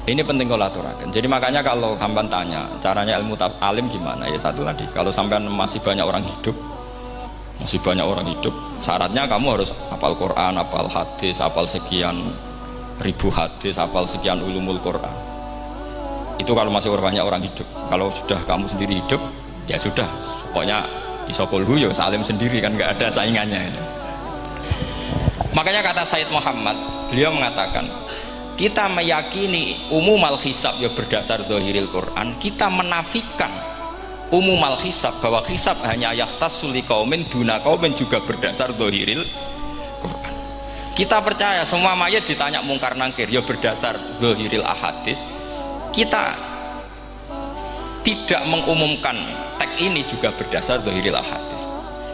Ini penting kalau aturakan. Jadi makanya kalau hamban tanya caranya ilmu alim gimana, ya satu tadi, kalau sampean masih banyak orang hidup, syaratnya kamu harus hafal Quran, hafal hadis, hafal sekian ribu hadis, hafal sekian ulumul Quran. Itu kalau masih banyak orang hidup. Kalau sudah kamu sendiri hidup, ya sudah, pokoknya isokul huyo salim sendiri, kan nggak ada saingannya itu. Makanya kata Sayyid Muhammad, beliau mengatakan, kita meyakini umumal hisab ya berdasar dzahiril Quran, kita menafikan umumal hisab, bahwa hisab hanya yahtassul liqaumin duna qaumin juga berdasar dzahiril Quran. Kita percaya semua mayat ditanya mungkar nangkir ya berdasar dzahiril ahadis. Kita tidak mengumumkan teks ini juga berdasar dzahiril ahadis,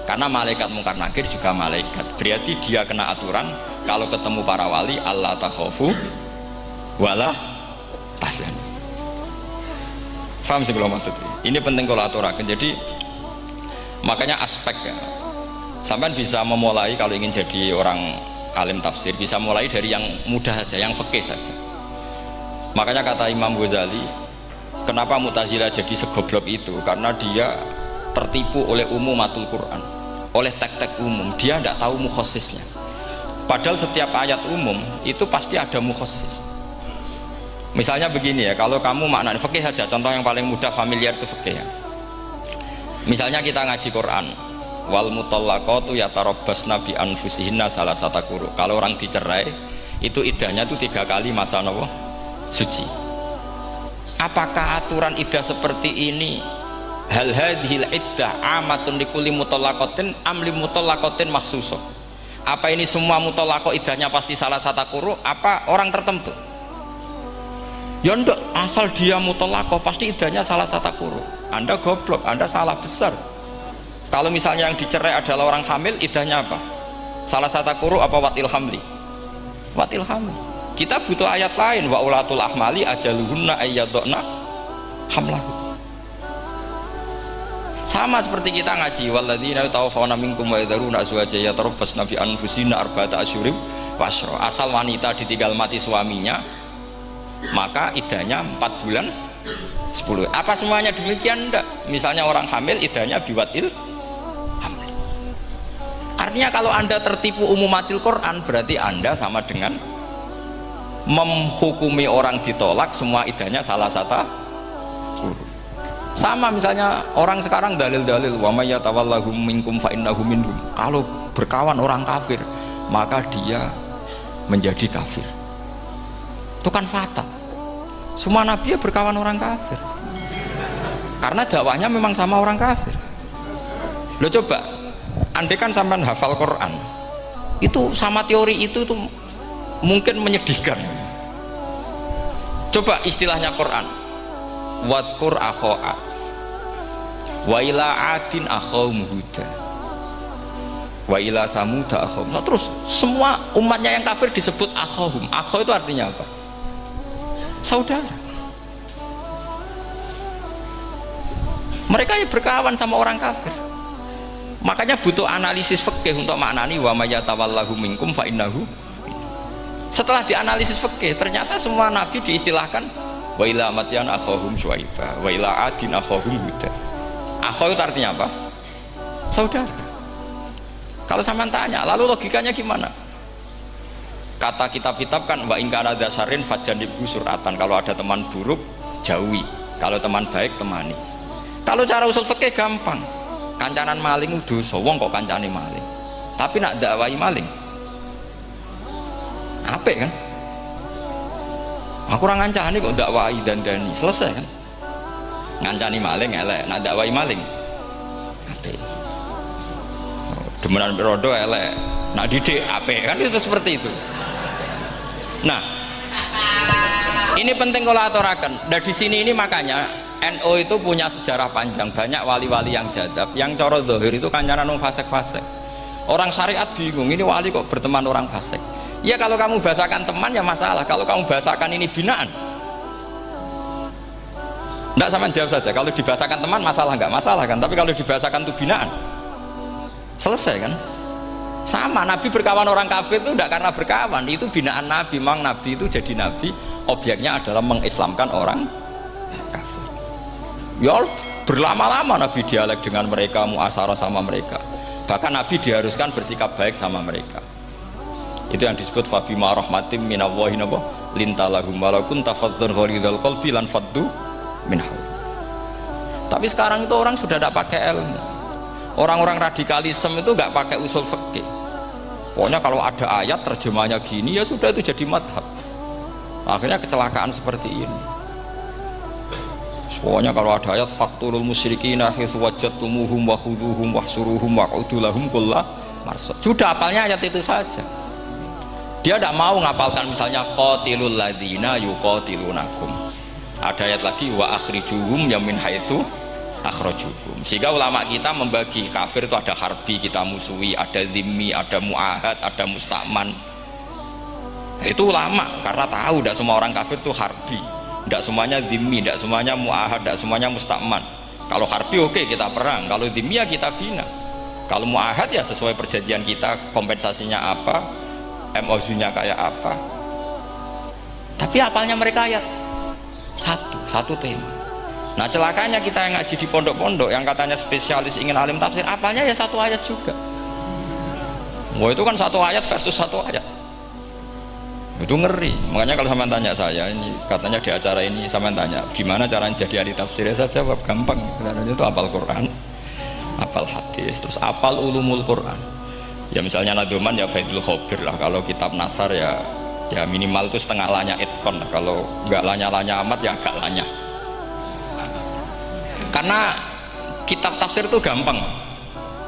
karena malaikat mungkar nangkir juga malaikat, berarti dia kena aturan kalau ketemu para wali Allah takhafu wala tahzan. Faham sih kalau maksudnya? Ini penting kalau aturakan. Jadi makanya aspek ya, sampai bisa memulai kalau ingin jadi orang alim tafsir, bisa mulai dari yang mudah saja, yang fikih saja. Makanya kata Imam Ghazali, kenapa Mu'tazilah jadi segoblok itu? Karena dia tertipu oleh umumatul Quran, oleh teks-teks umum. Dia tidak tahu mukhasisnya. Padahal setiap ayat umum itu pasti ada mukhasis. Misalnya begini ya, kalau kamu maknanya fikih saja, contoh yang paling mudah familiar itu fikih ya. Misalnya kita ngaji Quran, wal mutallaqatu yatarabbasna bi anfusihinna salasata quru. Kalau orang dicerai, itu iddahnya itu 3 kali masa nopo suci. Apakah aturan iddah seperti ini hal hadhil iddah amatun likulli mutallaqatin am li mutallaqatin makhsusah? Apa ini semua mutallaqah iddahnya pasti salah satu quru, apa orang tertentu? Ya enggak, asal dia mutallaqah pasti iddahnya salah satu quru. Anda goblok, Anda salah besar. Kalau misalnya yang dicerai adalah orang hamil, iddahnya apa? Salah satu quru apa watil hamli? Watil hamli. Kita butuh ayat lain, wa ulatul ahmali ajaluhunna ayyadna hamlahu. Sama seperti kita ngaji, walladzina yatawaffawna minkum wa yadharuna azwajan yatarabbasna bi anfusina arba'ata asyhurin wa asyra. Asal wanita ditinggal mati suaminya, maka iddahnya 4 bulan 10. Apa semuanya demikian? Enggak. Misalnya orang hamil iddahnya biwatil hamil. Artinya kalau Anda tertipu umumatil Quran, berarti Anda sama dengan menghukumi orang ditolak semua iddahnya salah satu guru. Sama misalnya orang sekarang dalil-dalil wa may yatawallahum minkum fa innahu minhum. Kalau berkawan orang kafir, maka dia menjadi kafir. Itu kan fatal. Semua nabi ya berkawan orang kafir, karena dakwahnya memang sama orang kafir. Lo coba, andai kan sampai hafal Quran, itu sama teori itu tuh mungkin menyedihkan. Coba istilahnya Quran, wadhkur akho'a wa ila adin akhawum huda wa ila samuda akhawum. Terus semua umatnya yang kafir disebut akhawum. Akhaw itu artinya apa? Saudara. Mereka ya berkawan sama orang kafir. Makanya butuh analisis fikih untuk maknani wa may yatawallahu minkum fa innahu. Setelah dianalisis fikih, ternyata semua nabi diistilahkan wa ila madyan akhahum syuaiba wa ila adin akhahum huda. Akhaw itu artinya apa? Saudara. Kalau sampean tanya, lalu logikanya gimana? Kata kitab-kitab kan wa in kana dasarin fajanibu suratan, kalau ada teman buruk jauhi, kalau teman baik temani. Kalau cara usul fikih gampang, kancanan maling dosa, wong kok kancane maling, tapi nak dakwai maling apik kan? Aku ora ngancani kok dakwai dandani, selesai kan? Ngancani maling elek, nak dakwai maling apik. Demenan rodo elek, nak didik apik kan, itu seperti itu. Nah, ini penting kalau aturakan. Dan di sini ini makanya NU itu punya sejarah panjang, banyak wali-wali yang jadab, yang coro zahir itu kancanan orang fasik-fasik. Orang syariat bingung, ini wali kok berteman orang fasik. Ya kalau kamu bahasakan teman ya masalah, kalau kamu bahasakan ini binaan, enggak, sama jawab saja. Kalau dibahasakan teman masalah, enggak masalah kan, tapi kalau dibahasakan itu binaan selesai kan. Sama, Nabi berkawan orang kafir itu tidak karena berkawan, itu binaan Nabi. Memang Nabi itu jadi Nabi, objeknya adalah mengislamkan orang kafir. Ya berlama-lama Nabi dialek dengan mereka, muasyarah sama mereka. Bahkan Nabi diharuskan bersikap baik sama mereka. Itu yang disebut fabima rahmatim minallahi lintalahum walau kunta fadzan ghalidhal qalbi lan faddu min hawlik. Tapi sekarang itu orang sudah tidak pakai ilmu. Orang-orang radikalisme itu nggak pakai usul fikih. Pokoknya kalau ada ayat terjemahnya gini ya sudah itu jadi madhab. Akhirnya kecelakaan seperti ini. Pokoknya kalau ada ayat faqtulul musyrikina haitsu wajadtumuhum wa khuduhum wahsuruhum waq'udu lahum kulla marsad. Sudah hafalnya ayat itu saja. Dia tidak mau ngapalkan misalnya qatilul ladzina yuqatilunakum. Ada ayat lagi wa akhrijuhum yamin haitsu akhrajuhum. Sehingga ulama kita membagi kafir itu ada harbi, kita musuhi, ada zimmi, ada muahad, ada musta'man. Itu ulama karena tahu tidak semua orang kafir itu harbi, tidak semuanya zimmi, tidak semuanya muahad, tidak semuanya musta'man. Kalau harbi oke, kita perang, kalau zimmi ya kita bina, kalau muahad ya sesuai perjanjian kita, kompensasinya apa, MOU-nya kayak apa. Tapi apalnya mereka ayat satu tema. Nah celakanya kita yang ngaji di pondok-pondok yang katanya spesialis ingin alim tafsir, apalnya ya satu ayat juga. Wah itu kan satu ayat versus satu ayat, itu ngeri. Makanya kalau sama tanya saya ini, katanya di acara ini sama tanya gimana caranya jadi ahli tafsir, saya jawab gampang. Katanya itu hafal Quran, hafal hadis, terus hafal ulumul Quran. Ya misalnya Nadoman ya Faidul Khobir lah. Kalau kitab Nasar ya minimal itu setengah lanya itkon lah. Kalau nggak lanya-lanya amat ya agak lanya. Karena kitab tafsir itu gampang,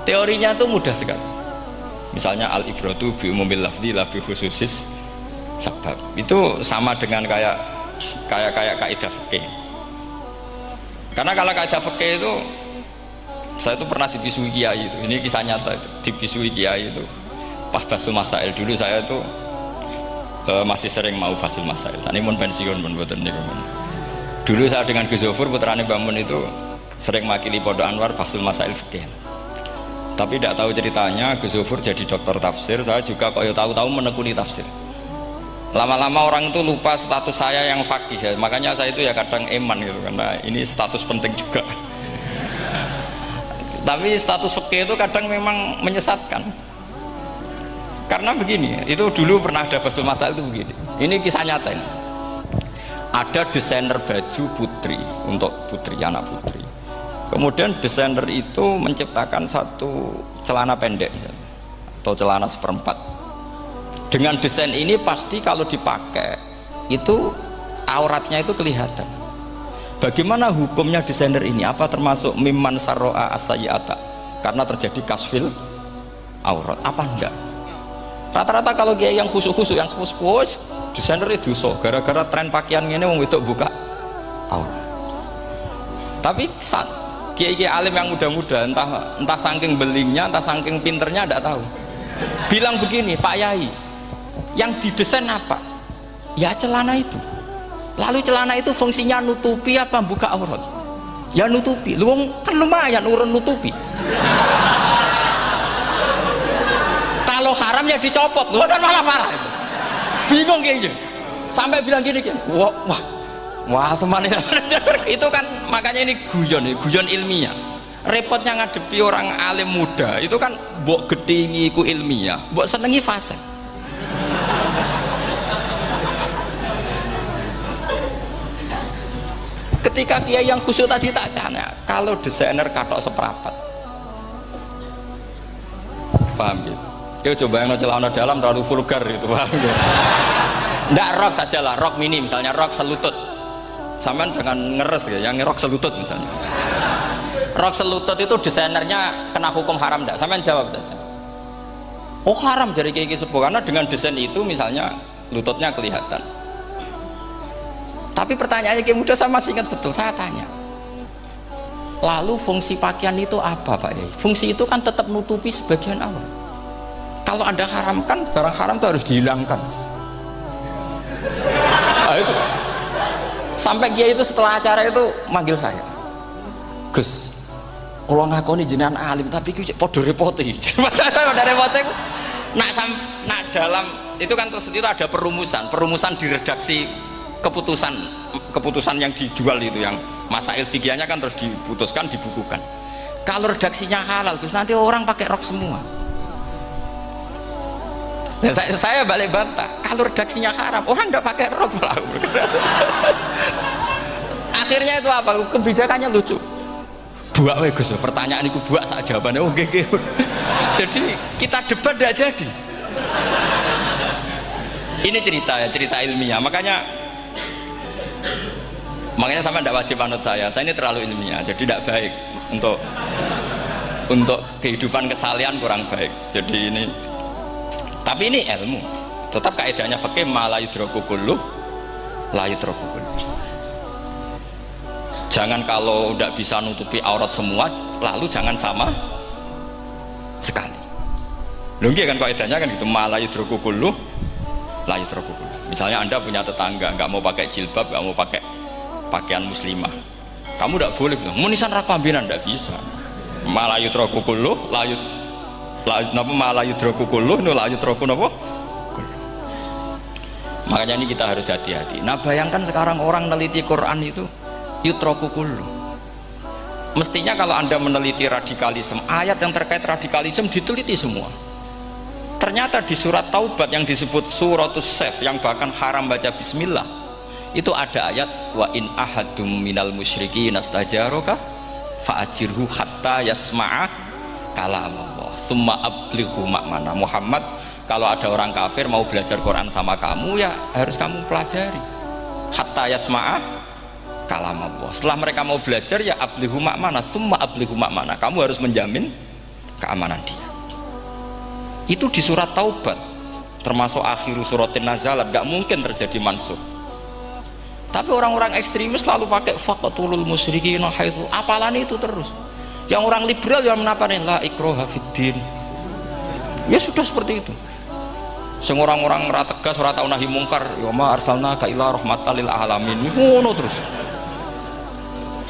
teorinya itu mudah sekali. Misalnya al-ibratu bi umumil lafzi la bi khususis sebab. Itu sama dengan kayak kaidah fikih. Karena kalau kaidah fikih itu saya itu pernah dibisui kiai itu. Ini kisah nyata itu. Dibisui kiai itu. Pas basul masail dulu saya itu masih sering mau basul masail. Tadi mun pensiun mun boten niku. Dulu saya dengan Gus Zofur putrane Mbah Mun itu sering makili Pondok Anwar basul masail fikih. Tapi tidak tahu ceritanya Gus Zofur jadi dokter tafsir, saya juga kok ya tahu-tahu menekuni tafsir. Lama-lama orang itu lupa status saya yang fakih ya. Makanya saya itu ya kadang eman gitu karena ini status penting juga. Tapi status fikih itu kadang memang menyesatkan. Karena begini, itu dulu pernah ada basul masail itu begini. Ini kisah nyata ini. Ada desainer baju putri untuk putri, anak putri. Kemudian desainer itu menciptakan satu celana pendek atau celana seperempat. Dengan desain ini pasti kalau dipakai itu auratnya itu kelihatan. Bagaimana hukumnya desainer ini? Apa termasuk mimman sarro'a as-sayyi'ata? Karena terjadi kasfil aurat. Apa enggak? Rata-rata kalau dia yang khusus-khusus, yang khusus, desainer itu dosa. Gara-gara tren pakaian ini mau itu buka aurat. Tapi saat kiai-kiai alim yang muda-muda, entah saking belingnya, entah saking pinternya, tidak tahu. Bilang begini, Pak Yai, yang didesain apa? Ya celana itu. Lalu celana itu fungsinya nutupi apa buka aurat? Ya nutupi. Lu kan lumayan urun nutupi. Kalau haram ya dicopot, lu kan malah parah itu. Bingung kayaknya. Sampai bilang gini, wah semanis. Itu kan makanya ini guyon ilmiah. Repotnya ngadepi orang alim muda itu kan mbok gedhingi ku ilmiah, mbok senengi fase. Ketika kiai yang khusyuk tadi tak tanya, kalau desainer katok seperapat, paham ya? Kau coba yang celana dalam terlalu vulgar itu, paham ya? Nggak rok sajalah, rok mini misalnya, rok selutut. Sampean jangan ngeres ya, yang rok selutut misalnya. Rok selutut itu desainernya kena hukum haram enggak? Sampean jawab saja. Oh haram jadi kiai sepuh karena dengan desain itu misalnya lututnya kelihatan. Tapi pertanyaannya kiai muda saya masih ingat betul, saya tanya. Lalu fungsi pakaian itu apa Pak Yai? Fungsi itu kan tetap nutupi sebagian aurat. Kalau Anda haramkan, barang haram itu harus dihilangkan. Nah, itu. Sampai kiai itu setelah acara itu manggil saya. Gus, kalau ngakoni jenengan alim tapi iki padha repote. Padha repote nak dalam itu kan terus itu ada perumusan di redaksi keputusan yang dijual itu, yang masail fikihnya kan terus diputuskan, dibukukan. Kalau redaksinya halal terus nanti orang pakai rok semua. Dan saya balik bantah, kalau redaksinya haram orang nggak pakai rok malah. Akhirnya itu apa? Kebijakannya lucu. Buak we Gus, pertanyaan itu buak sak jawabannya oke. Jadi kita debat tidak jadi. Ini cerita ilmiah. Makanya sampai tidak wajib anut saya ini terlalu ilmiah, jadi tidak baik untuk kehidupan kesalian, kurang baik. Jadi ini, tapi ini ilmu, tetap kaidahnya fikih ma la yudraku kulluh la yudraku kulluh. Jangan kalau tidak bisa nutupi aurat semua lalu jangan sama sekali. Lunggi kan kaidahnya kan gitu, ma la yudraku kulluh la yudraku kulluh. Misalnya Anda punya tetangga nggak mau pakai jilbab, nggak mau pakai pakaian muslimah, kamu tidak boleh bilang munisan raklambinan, tidak bisa. Ma la yudraku kulluh ma la yudraku kulluh la yudraku napa. Makanya ini kita harus hati-hati. Nah bayangkan sekarang orang meneliti Quran itu yutraku kulluh. Mestinya kalau Anda meneliti radikalisme, ayat yang terkait radikalisme diteliti semua. Ternyata di surat Taubat yang disebut suratus Saif, yang bahkan haram baca bismillah, itu ada ayat wa in ahadum minal musyrikin nastajaroka fa'ajirhu hatta yasma'a kalam Allah summa ablighu ma'mana. Muhammad, kalau ada orang kafir mau belajar Quran sama kamu, ya harus kamu pelajari hatta yasma'a kalam Allah. Setelah mereka mau belajar, ya ablighu ma'mana summa ablighu ma'mana, kamu harus menjamin keamanan dia. Itu di surat Taubat, termasuk akhir suratin nazalat, gak mungkin terjadi mansukh. Tapi orang-orang ekstremis selalu pakai faqatulul musyrikin haitsu, apalan itu terus. Yang orang liberal yang menaparin la ikraha fiddin, ya sudah seperti itu. Sing orang-orang ora tegas, ora tau nahi mungkar, ya ma arsalnaka illa rahmatan lil alamin, ngono terus.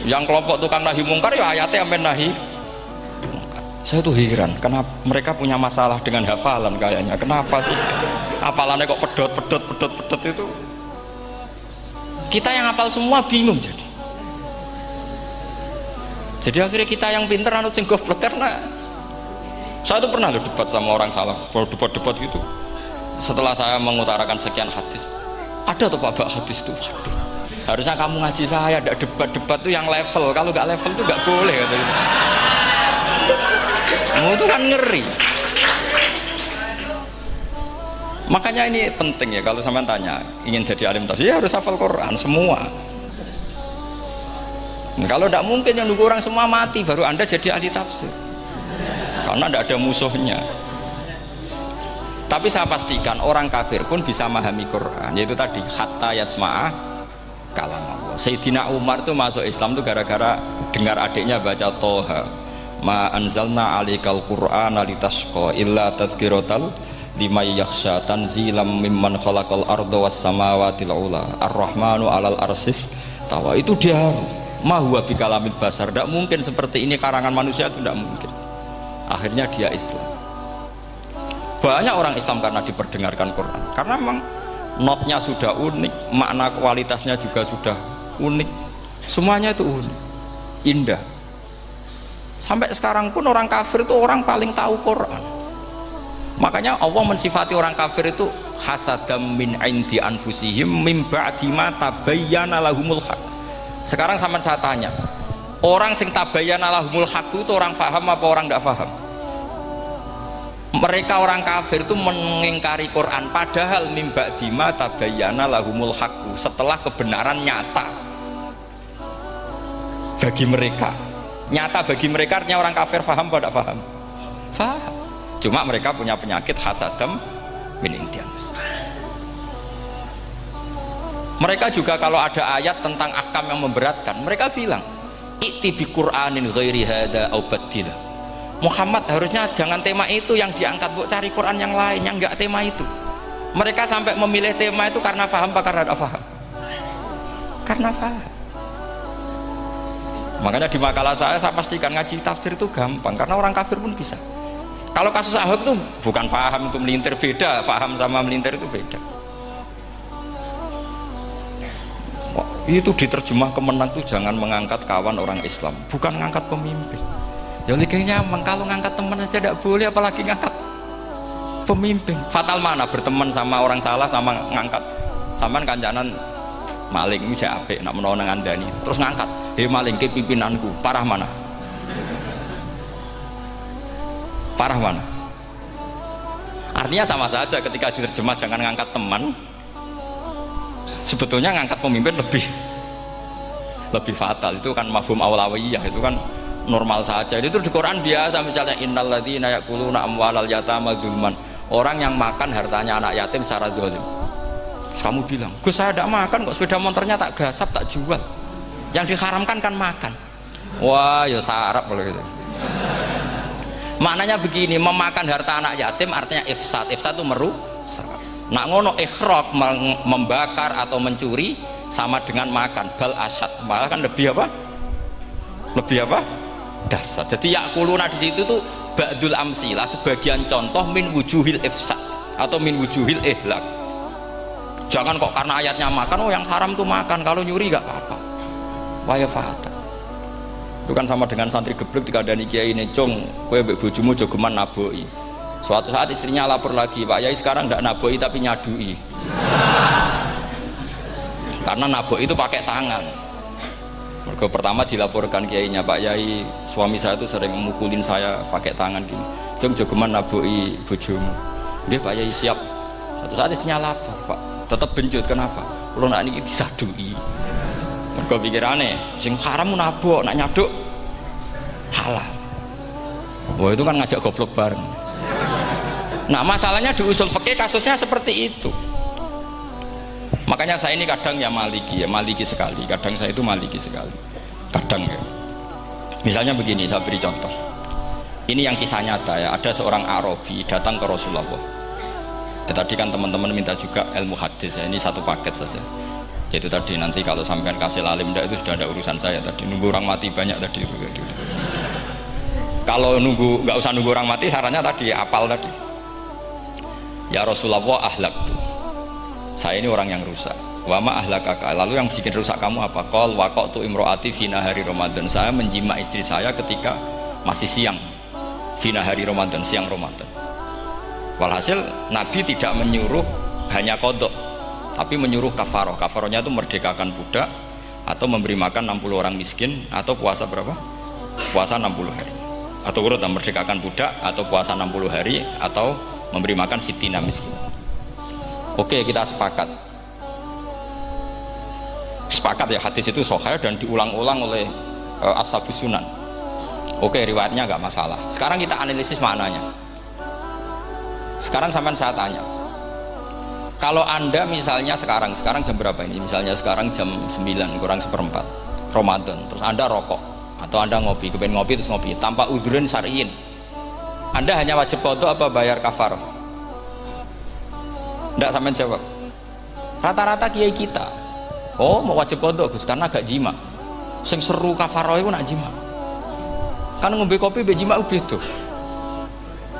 Yang kelompok tukang nahi mungkar ya ayatnya sampai nahi mungkar. Saya tuh heran, kenapa mereka punya masalah dengan hafalan kayaknya. Kenapa sih hafalannya kok pedot itu? Kita yang hafal semua bingung jadi. Jadi akhirnya kita yang pinter anut sing goblok. Karena saya tuh pernah debat sama orang salah, debat gitu. Setelah saya mengutarakan sekian hadis, ada tuh Pak hadis itu, waduh, harusnya kamu ngaji saya, ada debat tuh yang level, kalau nggak level tuh nggak boleh katanya. Kamu tuh kan ngeri. Makanya ini penting ya, kalau sampean tanya ingin jadi alim tafsir ya harus hafal Quran semua. Nah, kalau tidak mungkin yang nunggu orang semua mati baru Anda jadi ahli tafsir, karena tidak ada musuhnya. Tapi saya pastikan orang kafir pun bisa memahami Quran, yaitu tadi hatta yasma'a kalam Allah. Sayyidina Umar tuh masuk Islam tuh gara-gara dengar adiknya baca Toha, ma anzalna alikal Qur'ana litashqa illa tadhkiratal liman yakhsha tanzilam mimman khalaqal arda was samawati ula ar-rahmanu alal arsis tawa. Itu dia ma huwa bikalamil basar, tidak mungkin seperti ini karangan manusia, itu tidak mungkin. Akhirnya dia Islam. Banyak orang Islam karena diperdengarkan Quran, karena memang notnya sudah unik, makna kualitasnya juga sudah unik, semuanya itu unik, indah. Sampai sekarang pun orang kafir itu orang paling tahu Quran. Makanya Allah mensifati orang kafir itu hasadam min indi anfusihim min ba'di ma tabayyana lahumul haq. Sekarang sama saya tanya, orang sing tabayyana lahumul haq itu orang paham apa orang tidak paham? Mereka orang kafir itu mengingkari Quran, padahal min ba'di ma tabayyana lahumul haq, setelah kebenaran nyata bagi mereka. Nyata bagi mereka artinya orang kafir paham apa tidak paham? Paham. Cuma mereka punya penyakit hasadam min indian. Mereka juga kalau ada ayat tentang ahkam yang memberatkan, mereka bilang i'ti bi Qur'anin ghairi hada au badil. Muhammad harusnya jangan tema itu yang diangkat, bu, cari Quran yang lain yang enggak tema itu. Mereka sampai memilih tema itu karena paham apa karena tidak paham? Karena paham. Makanya di makalah saya pastikan ngaji tafsir itu gampang, karena orang kafir pun bisa. Kalau kasus Ahok itu bukan paham itu melintir, beda. Paham sama melintir itu beda. Itu diterjemah kemenang tuh jangan mengangkat kawan orang Islam, bukan ngangkat pemimpin. Ya likanya kalau ngangkat teman saja tidak boleh, apalagi ngangkat pemimpin. Fatal mana berteman sama orang salah sama ngangkat. Saman kancanan maling ini jek apik nak menawa nang andani terus ngangkat, "Hei maling ke pimpinanku." Parah mana? Parah mana? Artinya sama saja ketika diterjemah jangan ngangkat teman, sebetulnya ngangkat pemimpin lebih fatal. Itu kan mafhum awlawiyah, itu kan normal saja. Itu di Quran biasa, misalnya innalladzina ya'kuluna amwalal yatama dzulman, orang yang makan hartanya anak yatim secara zalim. Kamu bilang, "Gus, saya tidak makan kok, sepeda motornya tak gasap, tak jual." Yang diharamkan kan makan. Wah, ya sarap kalau gitu. Maknanya begini, memakan harta anak yatim artinya ifsad. Ifsad itu merusak. Nak ngono ikhraq, membakar atau mencuri sama dengan makan, bal asad, malah kan lebih apa? Lebih apa? Dasar. Jadi yakuluna di situ tuh ba'dul amsilah, sebagian contoh min wujuhil ifsad atau min wujuhil ihlak. Jangan kok karena ayatnya makan, oh yang haram tuh makan, kalau nyuri gak apa-apa. Waya fata. Itu kan sama dengan santri geblek ketika ada kiai ini, "Cung, kowe mbek bojomu jogeman naboi." Suatu saat istrinya lapor lagi, "Pak Yai sekarang tidak naboi tapi nyadui." Karena naboi itu pakai tangan. Mereka pertama dilaporkan kiainya, "Pak Yai, suami saya itu sering memukulin saya pakai tangan gini. Cung, jogeman naboi bojomu." "Nggih Pak Yai, siap." Suatu saat istrinya lapor, "Pak, tetap benjut, kenapa? Kalau nak ini disadui." Mereka pikirannya, sing haram nabok, nak nyaduk halal. Wah, itu kan ngajak goblok bareng. Nah, masalahnya di usul fikih kasusnya seperti itu. Makanya saya ini kadang ya maliki sekali. Kadang saya itu maliki sekali. Kadang ya. Misalnya begini, saya beri contoh. Ini yang kisah nyata ya. Ada seorang Arabi datang ke Rasulullah. Ya, tadi kan teman-teman minta juga ilmu hadis ya. Ini satu paket saja. Itu tadi nanti kalau sampean kasih lalim itu sudah ada urusan saya tadi. Nunggu orang mati banyak tadi. Kalau nggak usah nunggu orang mati, sarannya tadi apal tadi. "Ya Rasulullah, ahlak tuh. Saya ini orang yang rusak. Wa ma ahlakaka. Lalu yang bikin rusak kamu apa? Qol waqatu imroati fina hari Ramadan. Saya menjima istri saya ketika masih siang. Fina hari Ramadan, siang Ramadan. Walhasil Nabi tidak menyuruh hanya kodok, tapi menyuruh kafaroh. Kafarohnya itu merdekakan budak atau memberi makan 60 orang miskin atau puasa berapa? Puasa 60 hari. Atau urut merdekakan budak atau puasa 60 hari atau memberi makan sitina miskin. Oke, kita sepakat. Sepakat ya, hadis itu sahih dan diulang-ulang oleh Ashabus Sunan. Oke, riwayatnya nggak masalah. Sekarang kita analisis maknanya. Sekarang sampean saya tanya, kalau anda misalnya sekarang jam berapa ini? Misalnya sekarang jam 9 kurang seperempat Ramadan, terus anda rokok atau anda ngopi, kepengen ngopi terus ngopi tanpa udzurun syar'iyyin, anda hanya wajib qadha apa bayar kafarah? Nggak, sampean jawab. Rata-rata kiai kita, oh mau wajib qadha Gus karena gak jima. Sing seru kafarah itu nak jima. Kan ngombe kopi be jima beda.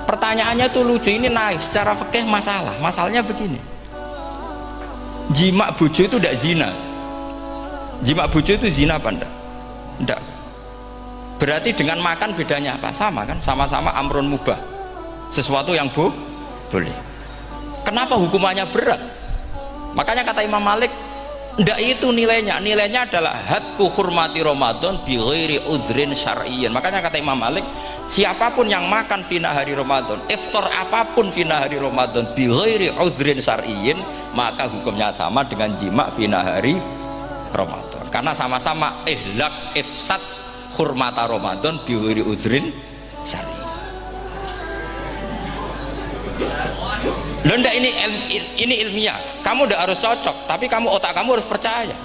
Pertanyaannya tuh lucu, ini naif secara fikih masalahnya begini. Jima bojo itu tidak zina. Jima bojo itu zina apa enggak? Enggak. Berarti dengan makan bedanya apa? Sama kan? Sama-sama amrun mubah. Sesuatu yang boleh. Kenapa hukumannya berat? Makanya kata Imam Malik, enggak itu nilainya. Nilainya adalah hadku hurmati Ramadan bi ghairi udhrin syar'iyyin. Makanya kata Imam Malik, siapapun yang makan fina hari Ramadan, iftar apapun fina hari Ramadan bi ghairi udhrin syar'iyyin, maka hukumnya sama dengan jima fina hari Ramadan. Karena sama-sama ihlak ifsad hurmata Ramadan bi ghairi udhrin syar'iyyin. Loh, enggak, ini ilmiah. Kamu udah harus cocok, tapi otak kamu harus percaya.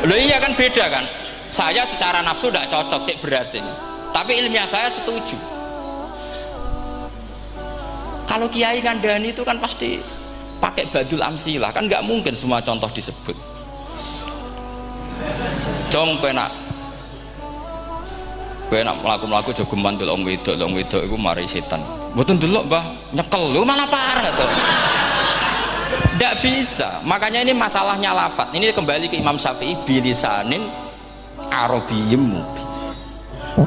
Loh iya kan, beda kan. Saya secara nafsu tidak cocok, cek berarti. Tapi ilmiah saya setuju. Kalau Kiai Kandani itu kan pasti pakai badul amsilah, kan nggak mungkin semua contoh disebut. Cong penak Kowe nak mlaku-mlaku aja geman delok wong wedok iku mari setan. Mboten delok, Mbah, nyekel lho malah parah to. Ndak bisa. Makanya ini masalahnya lafat. Ini kembali ke Imam Syafi'i bilisanin arabiyyim mubin.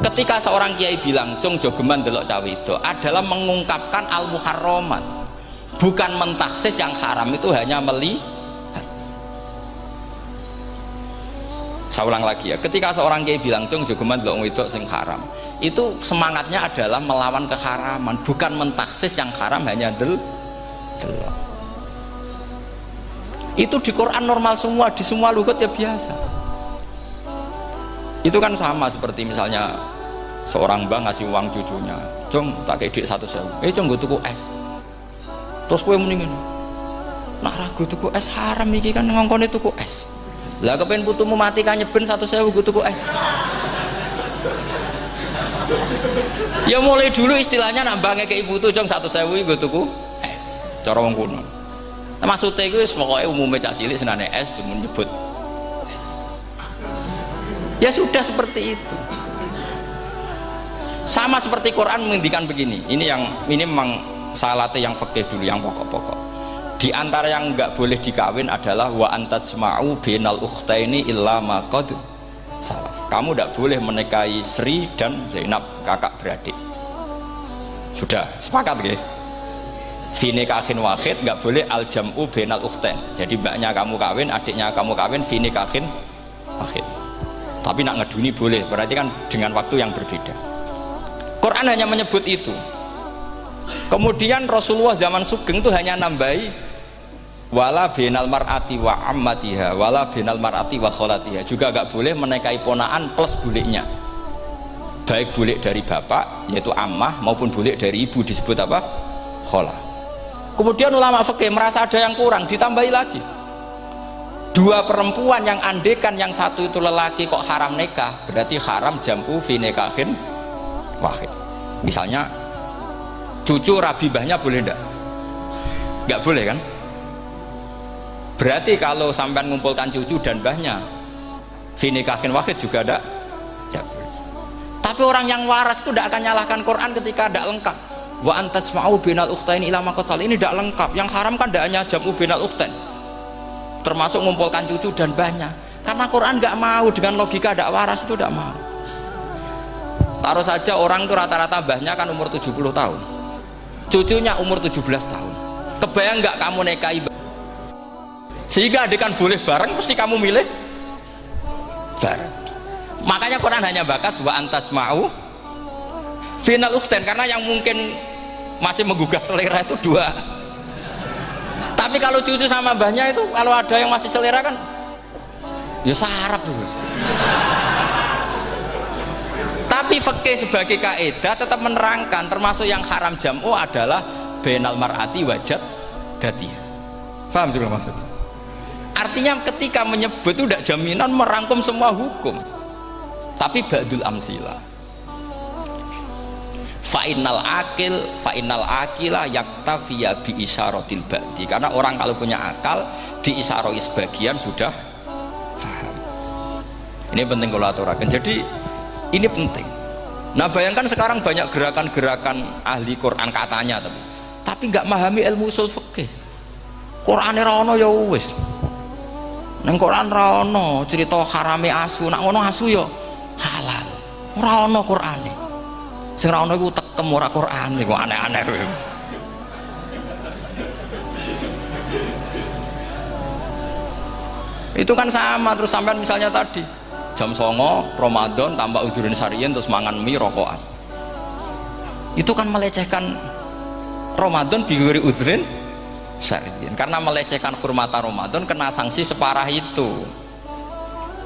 Ketika seorang kiai bilang cung jogeman delok cawe itu adalah mengungkapkan al-muharramat, bukan mentaksis yang haram itu hanya melihat. Saya ulang lagi ya, ketika seorang kiai bilang cung jogeman delok wedok sing haram, itu semangatnya adalah melawan keharaman, bukan mentaksis yang haram hanya delok. Itu di Quran normal semua, di semua lugat ya biasa. Itu kan sama seperti misalnya seorang mbah ngasih uang cucunya, cung tak kayak duit 1.000, cung gue tuku es, terus gue mendingin nak ragu tuku es haram iki kan ngongkone tuku es lah, kepen putumu mati kan nyeben 1.000 gue tuku es. Ya mulai dulu istilahnya nambah kayak ibu tuh cung 1.000 gue tuku es cara wong kuno. Nah, maksudnya gue pokoknya umumnya cak cilik senane es cuma nyebut. Ya sudah seperti itu. Sama seperti Quran menghentikan begini. Ini memang salate yang fikih dulu, yang pokok-pokok. Di antara yang enggak boleh dikawin adalah wa antasma'u bainal ukhtaini illa ma qad salaf. Kamu enggak boleh menikahi Sri dan Zainab, kakak beradik. Sudah sepakat nggih? Fi nikahin wahid enggak boleh al jam'u bainal ukhtain. Jadi mbaknya kamu kawin, adiknya kamu kawin fi nikahin wahid. Tapi nak ngeduni boleh, berarti kan dengan waktu yang berbeda. Quran hanya menyebut itu. Kemudian Rasulullah zaman Sugeng itu hanya nambahi wala binal mar'ati wa ammatiha wala binal mar'ati wa kholatiha, juga agak boleh menikahi ponaan plus buliknya, baik bulik dari bapak yaitu ammah maupun bulik dari ibu disebut apa? Kholah. Kemudian ulama fikih merasa ada yang kurang, ditambahi lagi. Dua perempuan yang andekan yang satu itu lelaki kok haram nikah, berarti haram jam'u fi nikahin wahid. Misalnya cucu rabibahnya boleh enggak? Enggak boleh kan? Berarti kalau sampai mengumpulkan cucu dan mbahnya fi nikahin wahid juga enggak boleh. Tapi orang yang waras itu tidak akan nyalahkan Quran ketika tidak lengkap. Wa antasma'u bainal ukhtaini ila ma qad salaf, ini tidak lengkap. Yang haram kan tidak hanya jam'u bainal ukhtain, termasuk mengumpulkan cucu dan mbahnya. Karena Quran nggak mau dengan logika tidak waras, itu tidak mau. Taruh saja orang itu rata-rata mbahnya kan umur 70 tahun, cucunya umur 17 tahun. Kebayang nggak kamu nikahi sehingga adekan boleh bareng, mesti kamu milih bareng. Makanya Quran hanya bakas wa antasma'u final ukhtain, karena yang mungkin masih menggugah selera itu dua. Tapi kalau cucu sama mbahnya itu, kalau ada yang masih selera kan ya sarap tuh. Tapi fikih sebagai kaidah tetap menerangkan termasuk yang haram jam'u adalah bainal mar'ati wajad datiha. Paham juga maksudnya? Artinya ketika menyebut itu tidak jaminan merangkum semua hukum, tapi ba'dul amsilah. Fa'innal akila yaktafiya bi isyaratil ba'di, karena orang kalau punya akal di isyaroi sebagian sudah paham. Ini penting kalau aturakan. Jadi ini penting. Nah bayangkan sekarang banyak gerakan-gerakan ahli Quran katanya, tapi nggak memahami ilmu usul fikih. Quran ra ono ya wis. Nang Quran ra ono cerita harame asu, nak ngono asu ya halal. Ora ono Qurane. Sing ra ono iku tekem ora Quran iku aneh-aneh kowe. Itu kan sama terus sampean misalnya tadi jam 09.00 Ramadan tambah uzurin syariyin terus mangan mie rokokan. Itu kan melecehkan Ramadan biguri uzurin syariyin, karena melecehkan hurmatan Ramadan kena sanksi separah itu.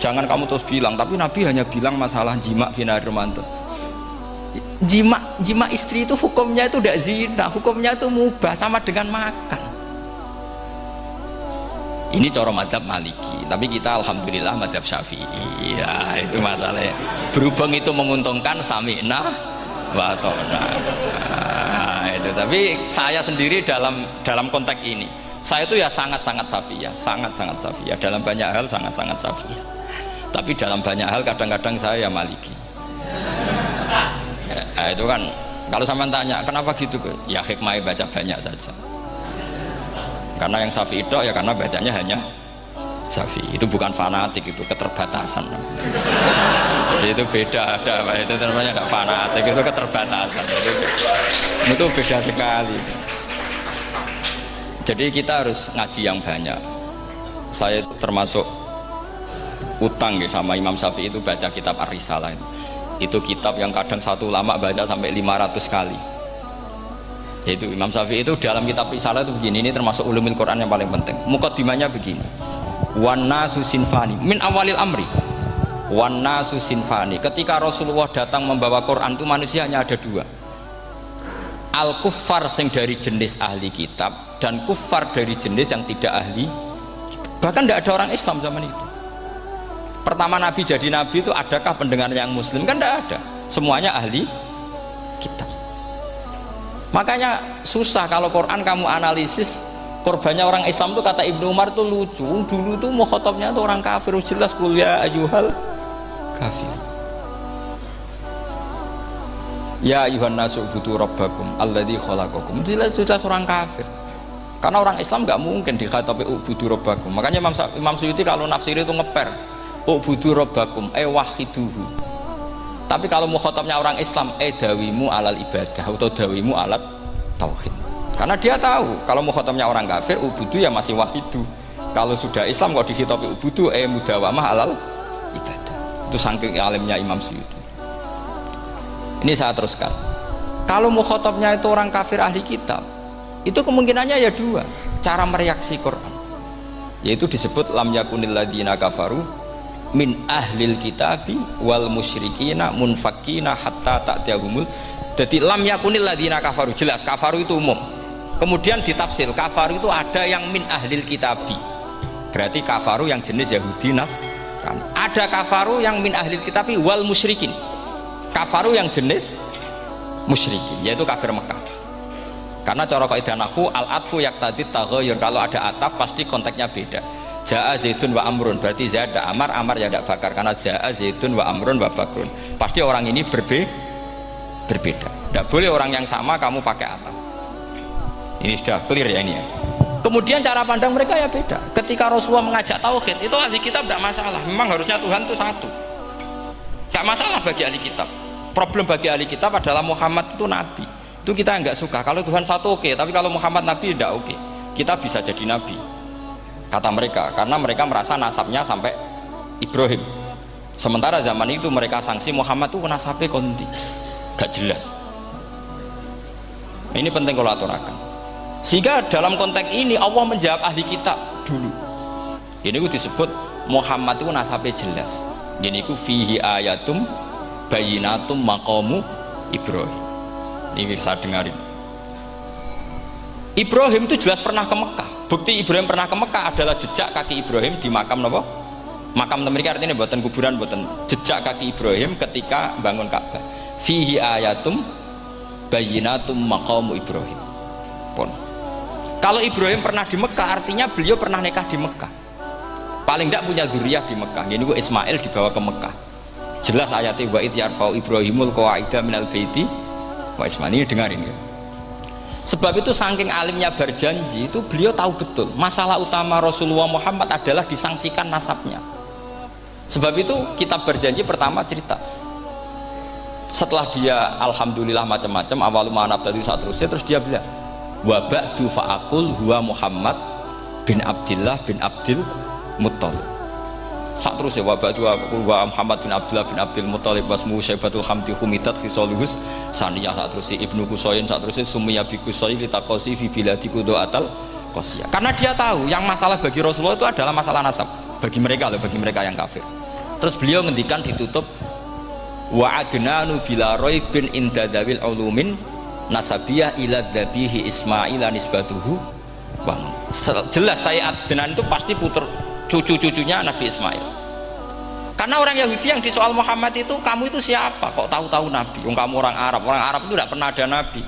Jangan kamu terus bilang tapi Nabi hanya bilang masalah jima fi nahar Ramadan. Jima istri itu hukumnya itu tidak zina, hukumnya itu mubah, sama dengan makan. Ini cara madhab Maliki, tapi kita alhamdulillah madhab Syafi'i. Ya itu masalahnya. Berhubung itu menguntungkan sami'na wa ta'na. Nah, itu. Tapi saya sendiri dalam konteks ini, saya itu ya sangat-sangat Syafi'iyah, sangat-sangat Syafi'iyah. Dalam banyak hal sangat-sangat Syafi'iyah. Tapi dalam banyak hal kadang-kadang saya ya Maliki. Nah, itu kan kalau sampean tanya kenapa gitu, ya hikmahnya baca banyak saja. Karena yang Syafi'i itu ya karena bacanya hanya Syafi'i. Itu bukan fanatik, itu keterbatasan. Jadi itu beda, ada itu namanya nggak fanatik, itu keterbatasan. Itu beda sekali. Jadi kita harus ngaji yang banyak. Saya termasuk utang ya sama Imam Syafi'i itu baca kitab Ar-Risalah itu kitab yang kadang satu ulama baca sampai 500 kali. Yaitu Imam Syafi'i itu dalam kitab Risalah itu begini, ini termasuk ulumul Quran yang paling penting. Muqaddimahnya begini, wan nasu sinfani min awalil amri, wan nasu sinfani. Ketika Rasulullah datang membawa Quran itu manusia hanya ada dua, al kuffar sing dari jenis ahli kitab dan kuffar dari jenis yang tidak ahli kitab. Bahkan tidak ada orang Islam zaman itu. Pertama Nabi jadi Nabi itu adakah pendengar yang Muslim? Kan tidak ada, semuanya ahli kitab. Makanya susah kalau Quran kamu analisis korbannya orang Islam tuh, kata Ibnu Umar tuh lucu. Dulu tuh mukhatabnya tuh orang kafir, jelas kuliah ayyuhal kafir. Ya ayyuhan nasu ubudu rabbakum alladzi khalaqakum. Jelas orang kafir. Karena orang Islam nggak mungkin dikhatabi ubudu rabbakum. Makanya Imam Suyuti kalau nafsir itu ngeper ubudu rabbakum wahiduhu. Tapi kalau mukhatabnya orang Islam dawimu alal ibadah atau dawimu alat tauhid. Karena dia tahu kalau mukhatabnya orang kafir ubudu ya masih wahidu. Kalau sudah Islam kok dikhitabi ubudu mudawamah alal ibadah. Itu saking alimnya Imam Suyuti. Ini saya teruskan. Kalau mukhatabnya itu orang kafir ahli kitab, itu kemungkinannya ya dua cara mereaksi Quran. Yaitu disebut lam yakunil ladzina kafaru min ahlil kitabi wal musyrikina munfakina hatta ta'tiyahumul. Jadi lam yakunil ladzina kafaru, jelas kafaru itu umum. Kemudian ditafsir kafaru itu ada yang min ahlil kitabi, berarti kafaru yang jenis Yahudi Nasrani. Ada kafaru yang min ahlil kitabi wal musyrikin, kafaru yang jenis musyrikin, yaitu kafir Mekah. Karena cara kaidah nahwu al-atfu yaqtadi taghayyur, kalau ada ataf pasti konteksnya beda. Ja'a Zaidun wa Amrun, berarti Zaid ada Amar, Amar ya tidak bakar, karena Ja'a Zaidun wa Amrun wa Bakrun. Pasti orang ini berbeda. Tidak boleh orang yang sama kamu pakai ataf. Ini sudah clear ya ini ya. Kemudian cara pandang mereka ya beda. Ketika Rasulullah mengajak tauhid, itu ahli kitab tidak masalah. Memang harusnya Tuhan itu satu. Tidak masalah bagi ahli kitab. Problem bagi ahli kitab adalah Muhammad itu nabi. Itu kita nggak suka. Kalau Tuhan satu oke, tapi kalau Muhammad nabi tidak oke. Kita bisa jadi nabi, kata mereka, karena mereka merasa nasabnya sampai Ibrahim. Sementara zaman itu mereka sanksi Muhammad itu nasabnya konti, gak jelas. Ini penting kalau aturakan. Sehingga dalam konteks ini Allah menjawab ahli kitab dulu. Ini itu disebut Muhammad itu nasabnya jelas. Ini itu fihi ayatum bayinatum maqamu Ibrahim. Ini bisa dengarin. Ibrahim itu jelas pernah ke Mekah. Bukti Ibrahim pernah ke Mekah adalah jejak kaki Ibrahim di makam apa? Makam mereka, artinya buatan kuburan, buatan jejak kaki Ibrahim ketika bangun Ka'bah. Fihi ayatum bayinatum maqamu Ibrahim. Pun. Kalau Ibrahim pernah di Mekah, artinya beliau pernah nikah di Mekah. Paling tidak punya dzurriyyah di Mekah. Jadi Ismail dibawa ke Mekah. Jelas ayatnya wa idh yarfa'u Ibrahimul qawaida minal baiti wa Ismail. Ini dengarin ya. Sebab itu saking alimnya berjanji itu beliau tahu betul masalah utama Rasulullah Muhammad adalah disangsikan nasabnya. Sebab itu kitab berjanji pertama cerita setelah dia alhamdulillah macam-macam awal manab tadi saat terus dia bilang wa ba'du fa'akul huwa Muhammad bin Abdillah bin Abdil Muttalib. Saat terus ya wa ba'du wa Muhammad bin Abdullah bin Abdil Muttalib wasmu syaibatul hamdi humitat khisaluhus saniyah. Saat terus Ibnu Qusayn, saat terus sumiyya bi Qusayn litaqasi fi biladi qudu'atal qasiyah. Karena dia tahu yang masalah bagi Rasulullah itu adalah masalah nasab bagi mereka loh, bagi mereka yang kafir. Terus beliau ngendikan ditutup wa adnanu bila raibin inda dawil ulumin nasabiyah ila dhabihi Ismail nisbatuhu wa jelas saya Adnan itu pasti puter cucu-cucunya Nabi Ismail. Karena orang Yahudi yang di soal Muhammad itu, kamu itu siapa kok tahu-tahu Nabi? Kamu orang Arab itu tidak pernah ada Nabi.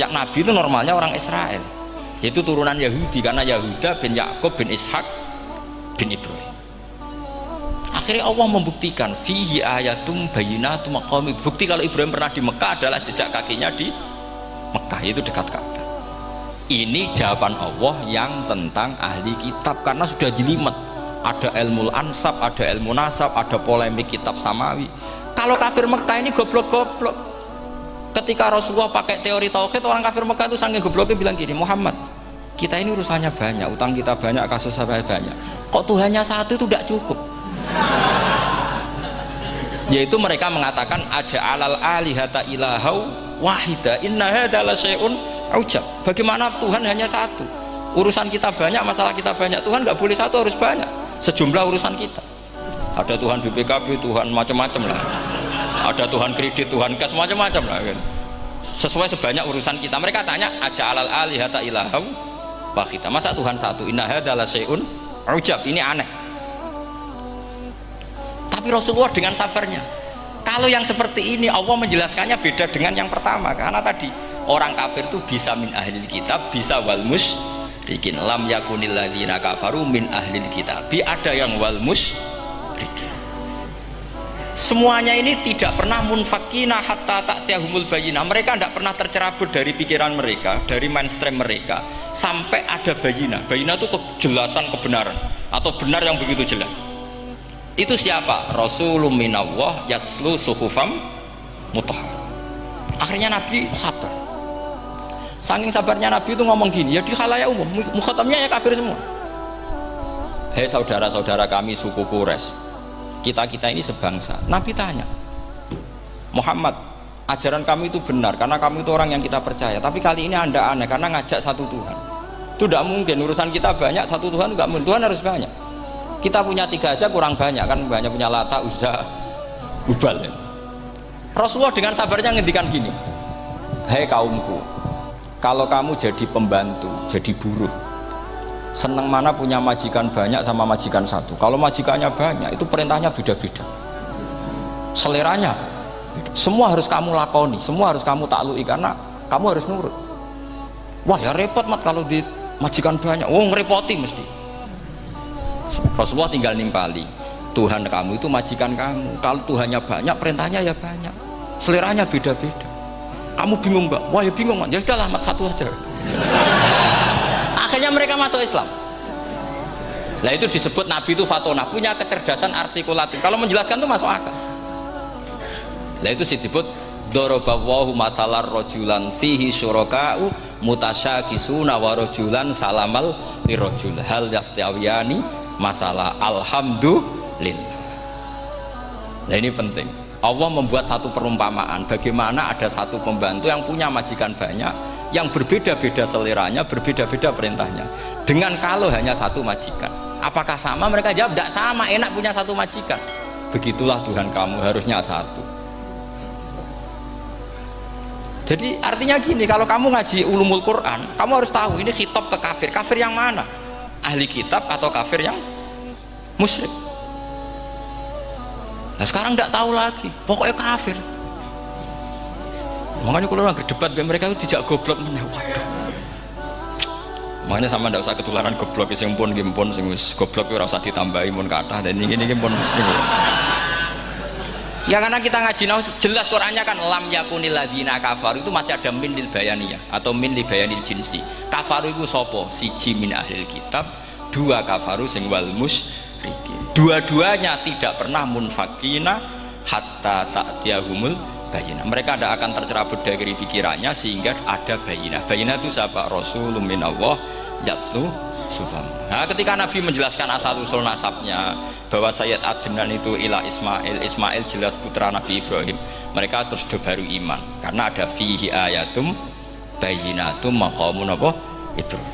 Yang Nabi itu normalnya orang Israel, yaitu turunan Yahudi, karena Yahuda bin Yakub bin Ishak bin Ibrahim. Akhirnya Allah membuktikan fihi ayatum bayyinatum maqami. Bukti kalau Ibrahim pernah di Mekah adalah jejak kakinya di Mekah, itu dekat Ka'bah. Ini jawaban Allah yang tentang ahli kitab, karena sudah jelimet. Ada ilmu ansab, ada ilmu nasab, ada polemik kitab samawi. Kalau kafir Mekah ini goblok-goblok. Ketika Rasulullah pakai teori tauhid, orang kafir Mekah itu saking gobloknya bilang gini, Muhammad, kita ini urusannya banyak, utang kita banyak, kasus saya banyak. Kok Tuhannya satu itu tidak cukup? Yaitu mereka mengatakan aja'alal alihata ilahau wahida inna hadza la syai'un ujab. Bagaimana Tuhan hanya satu? Urusan kita banyak, masalah kita banyak. Tuhan nggak boleh satu, harus banyak. Sejumlah urusan kita. Ada Tuhan BPKB, Tuhan macam-macam lah. Ada Tuhan kredit, Tuhan kas, macam-macam lah. Sesuai sebanyak urusan kita. Mereka tanya aja'alal alihata ilahau wahida. Masa Tuhan satu? Inna hadza la syai'un ujab. Ini aneh. Tapi Rasulullah dengan sabarnya. Kalau yang seperti ini Allah menjelaskannya beda dengan yang pertama, karena tadi orang kafir itu bisa min ahlil kitab, bisa wal musyrikin. Lam yakunil ladzina kafaru min ahlil kitab. Ada yang wal musyrikin. Semuanya ini tidak pernah munfakina hatta ta'tiyahumul bayyinah. Mereka tidak pernah tercerabut dari pikiran mereka, dari mainstream mereka, sampai ada bayyinah. Bayyinah itu kejelasan kebenaran atau benar yang begitu jelas. Itu siapa? Rasulun minallah yatslu suhufam mutahhar. Akhirnya Nabi sabar. Saking sabarnya Nabi itu ngomong gini, ya di khalayak umum, mukhatamnya ya kafir semua. Hei saudara-saudara kami suku Quraisy, kita ini sebangsa. Nabi tanya, Muhammad, ajaran kami itu benar karena kami itu orang yang kita percaya, tapi kali ini Anda aneh karena ngajak satu Tuhan. Itu tidak mungkin, urusan kita banyak, satu Tuhan tidak mungkin. Tuhan harus banyak. Kita punya 3 aja kurang banyak, kan banyak punya Lata, Uzza, Hubal. Rasulullah dengan sabarnya ngendikan gini, hei kaumku, kalau kamu jadi pembantu, jadi buruh, senang mana punya majikan banyak sama majikan satu. Kalau majikannya banyak, itu perintahnya beda-beda, seleranya semua harus kamu lakoni, semua harus kamu taklui, karena kamu harus nurut. Wah ya repot mat kalau di majikan banyak, ngerepoti mesti. Rasulullah tinggal nimpali, Tuhan kamu itu majikan kamu. Kalau Tuhannya banyak, perintahnya ya banyak, seleranya beda-beda. Kamu bingung nggak? Wah ya bingung, ya sudahlah mat satu aja. Akhirnya mereka masuk Islam. Nah itu disebut Nabi itu fatona, punya kecerdasan artikulatif. Kalau menjelaskan itu masuk akal. Nah itu disebut dorobawahu matalar rojulan fihi syuraka'u mutasyakisuna wa rojulan salamal lirojul hal yastawiyani masalah alhamdulillah. Nah ini penting. Allah membuat satu perumpamaan bagaimana ada satu pembantu yang punya majikan banyak, yang berbeda-beda seleranya, berbeda-beda perintahnya, dengan kalau hanya satu majikan. Apakah sama? Mereka jawab tidak sama, enak punya satu majikan. Begitulah Tuhan kamu, harusnya satu. Jadi artinya gini, kalau kamu ngaji ulumul Quran, kamu harus tahu ini khitab ke kafir. Kafir yang mana? Ahli kitab atau kafir yang musyrik? Nah sekarang tidak tahu lagi, pokoknya kafir. Makanya kalau orang berdebat dengan mereka itu tidak goblok. Waduh. Makanya sama tidak usah ketularan goblok, sing pun gimpun, sing goblok ora usah ditambahi mun kathah dan ini pun. Ya karena kita ngaji jelas Qurannya kan lam yakunil ladzina kafaru, itu masih ada min lil bayaniyah atau min li bayanil jinsi. Kafaru itu sopo? Siji min ahlil kitab, 2 kafaru sing wal musyrikin. Dua-duanya tidak pernah munfakina hatta ta'tiyahumul bayyinah. Mereka tidak akan tercerabut dari pikirannya sehingga ada bayyinah. Bayyinah itu siapa? Rasulun minallah yatslu sufam. Nah ketika Nabi menjelaskan asal usul nasabnya bahwa Sayyid Adnan itu ila Ismail, Ismail jelas putra Nabi Ibrahim, mereka terus baru iman karena ada fihi ayatum bayyinatum maqamun apa Ibrahim.